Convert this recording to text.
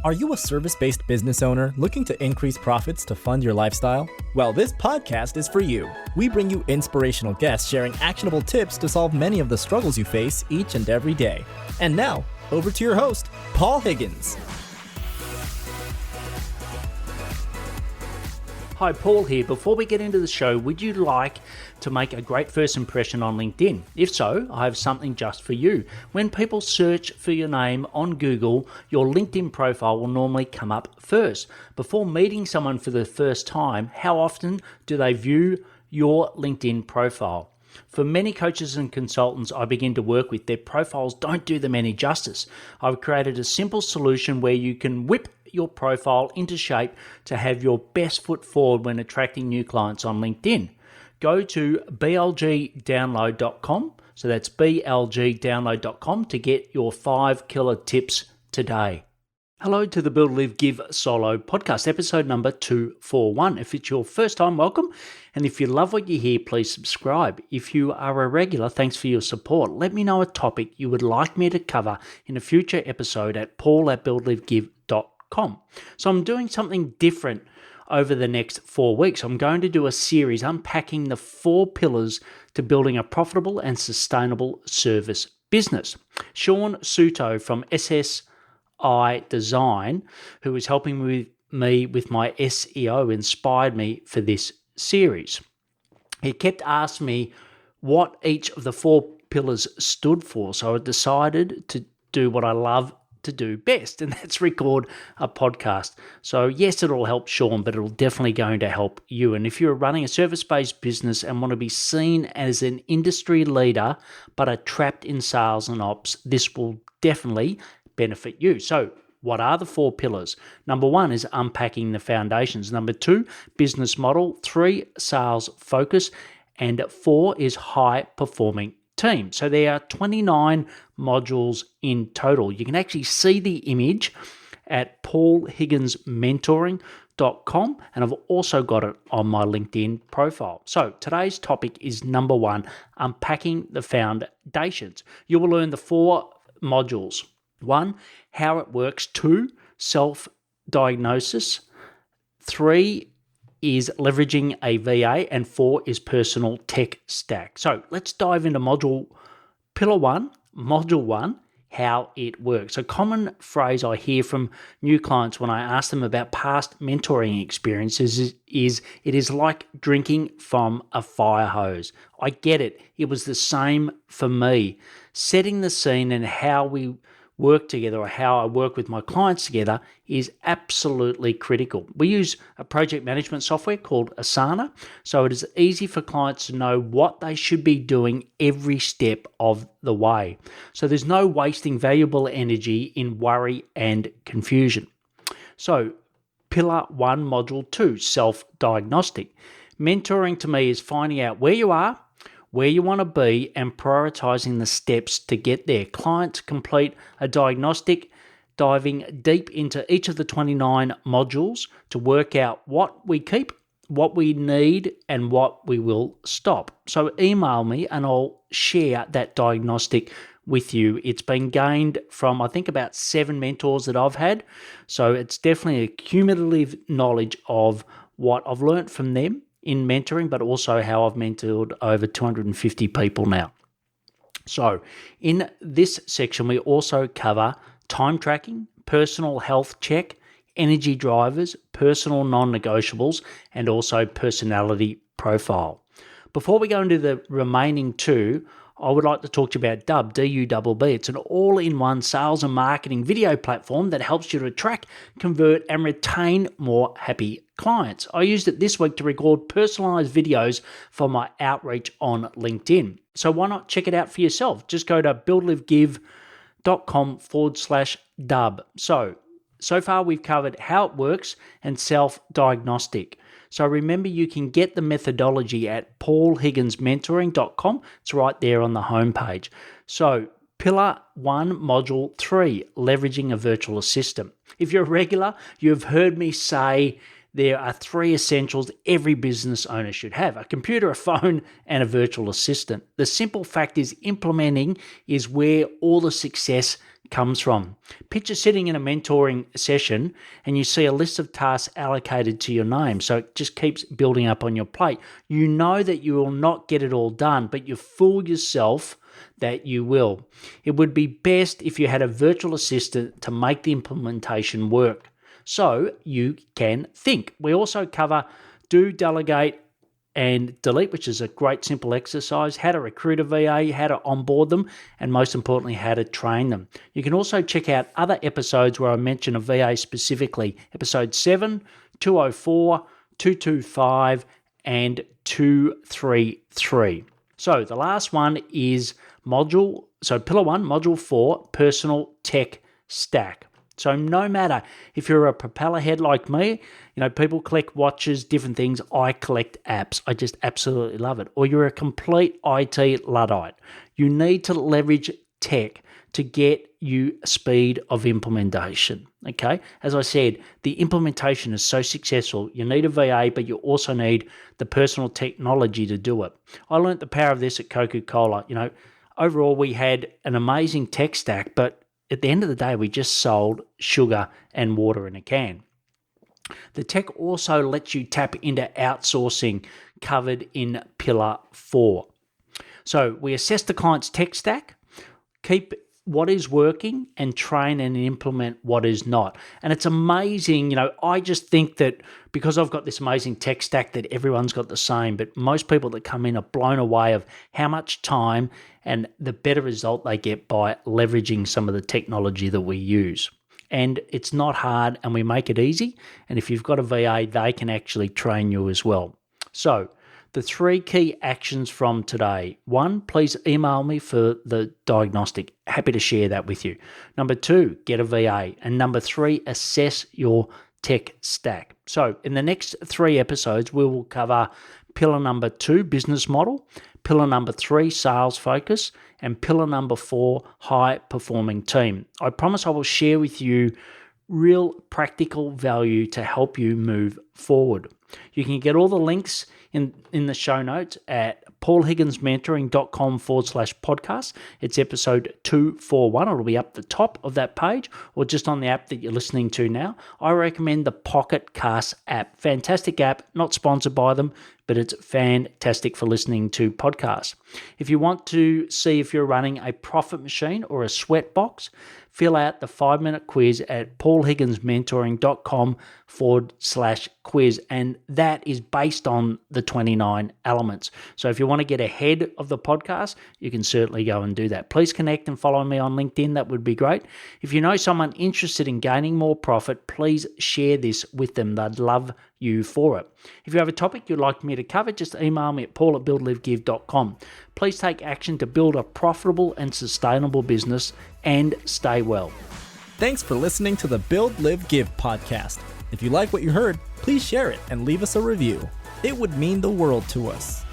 Are you a service-based business owner looking to increase profits to fund your lifestyle? Well, this podcast is for you. We bring you inspirational guests sharing actionable tips to solve many of the struggles you face each and every day. And now, over to your host, Paul Higgins. Hi, Paul here. Before we get into the show, would you like to make a great first impression on LinkedIn? If so, I have something just for you. When people search for your name on Google, your LinkedIn profile will normally come up first. Before meeting someone for the first time, how often do they view your LinkedIn profile? For many coaches and consultants I begin to work with, their profiles don't do them any justice. I've created a simple solution where you can whip your profile into shape to have your best foot forward when attracting new clients on LinkedIn. Go to blgdownload.com, so that's blgdownload.com to get your 5 killer tips today. Hello to the Build, Live, Give Solo podcast, episode number 241. If it's your first time, welcome. And if you love what you hear, please subscribe. If you are a regular, thanks for your support. Let me know a topic you would like me to cover in a future episode at paul@buildlivegive.com. So I'm doing something different over the next 4 weeks. I'm going to do a series unpacking the 4 pillars to building a profitable and sustainable service business. Sean Suto from SSI Design, who is helping me with my SEO, inspired me for this series. He kept asking me what each of the 4 pillars stood for, so I decided to do what I love to do best, and that's record a podcast. So yes, it'll help Sean, but it'll definitely going to help you. And if you're running a service-based business and want to be seen as an industry leader but are trapped in sales and ops, this will definitely benefit you. So what are the 4 pillars? Number 1 is unpacking the foundations. Number 2, business model. 3, sales focus. And 4 is high performing team. So there are 29 modules in total. You can actually see the image at paulhigginsmentoring.com, and I've also got it on my LinkedIn profile. So today's topic is number 1, unpacking the foundations. You will learn the 4 modules. 1, how it works. 2, self-diagnosis. 3 is leveraging a VA, and 4 is personal tech stack. So let's dive into module 1, how it works. A common phrase I hear from new clients when I ask them about past mentoring experiences is it is like drinking from a fire hose. I get it. It was the same for me. Setting the scene and how we work together, or how I work with my clients together, is absolutely critical. We use a project management software called Asana, so it is easy for clients to know what they should be doing every step of the way. So there's no wasting valuable energy in worry and confusion. So pillar 1, module 2, self-diagnostic. Mentoring to me is finding out where you are, where you want to be, and prioritizing the steps to get there. Clients complete a diagnostic, diving deep into each of the 29 modules to work out what we keep, what we need, and what we will stop. So email me and I'll share that diagnostic with you. It's been gained from, I think, about 7 mentors that I've had. So it's definitely a cumulative knowledge of what I've learned from them in mentoring, but also how I've mentored over 250 people now. So in this section, we also cover time tracking, personal health check, energy drivers, personal non-negotiables, and also personality profile. Before we go into the remaining 2, I would like to talk to you about Dubb, D-U-B-B. It's an all-in-one sales and marketing video platform that helps you to attract, convert, and retain more happy clients. I used it this week to record personalized videos for my outreach on LinkedIn. So why not check it out for yourself? Just go to buildlivegive.com/Dubb. So far we've covered how it works and self-diagnostic. So remember, you can get the methodology at paulhigginsmentoring.com. It's right there on the homepage. So pillar 1, module 3, leveraging a virtual assistant. If you're a regular, you've heard me say there are 3 essentials every business owner should have: a computer, a phone, and a virtual assistant. The simple fact is implementing is where all the success comes from. Picture sitting in a mentoring session and you see a list of tasks allocated to your name, so it just keeps building up on your plate. You know that you will not get it all done, but you fool yourself that you will. It would be best if you had a virtual assistant to make the implementation work, so you can think. We also cover do, delegate, and delete, which is a great simple exercise, how to recruit a VA, how to onboard them, and most importantly, how to train them. You can also check out other episodes where I mention a VA specifically, episode 7, 204, 225, and 233. So the last one is Pillar 1, Module 4, Personal Tech Stack. So no matter if you're a propeller head like me, people collect watches, different things. I collect apps. I just absolutely love it. Or you're a complete IT Luddite. You need to leverage tech to get you speed of implementation. Okay? As I said, the implementation is so successful. You need a VA, but you also need the personal technology to do it. I learned the power of this at Coca-Cola. Overall, we had an amazing tech stack, but at the end of the day, we just sold sugar and water in a can. The tech also lets you tap into outsourcing, covered in Pillar 4. So we assess the client's tech stack, keep what is working, and train and implement what is not. And it's amazing, I just think that because I've got this amazing tech stack that everyone's got the same, but most people that come in are blown away of how much time and the better result they get by leveraging some of the technology that we use. And it's not hard, and we make it easy. And if you've got a VA, they can actually train you as well. So the 3 key actions from today. 1, please email me for the diagnostic. Happy to share that with you. Number 2, get a VA. And number 3, assess your tech stack. So in the next 3 episodes, we will cover pillar number 2, business model, pillar number 3, sales focus, and pillar number 4, high performing team. I promise I will share with you real practical value to help you move forward. You can get all the links in the show notes at paulhigginsmentoring.com/podcast. It's episode 241. It'll be up the top of that page or just on the app that you're listening to now. I recommend the Pocket Cast app. Fantastic app, not sponsored by them, but it's fantastic for listening to podcasts. If you want to see if you're running a profit machine or a sweat box, fill out the 5-minute quiz at paulhigginsmentoring.com/quiz. And that is based on the 29 elements. So if you want to get ahead of the podcast, you can certainly go and do that. Please connect and follow me on LinkedIn. That would be great. If you know someone interested in gaining more profit, please share this with them. They'd love you for it. If you have a topic you'd like me to cover, just email me at paul@buildlivegive.com. Please take action to build a profitable and sustainable business and stay well. Thanks for listening to the Build, Live, Give podcast. If you like what you heard, please share it and leave us a review. It would mean the world to us.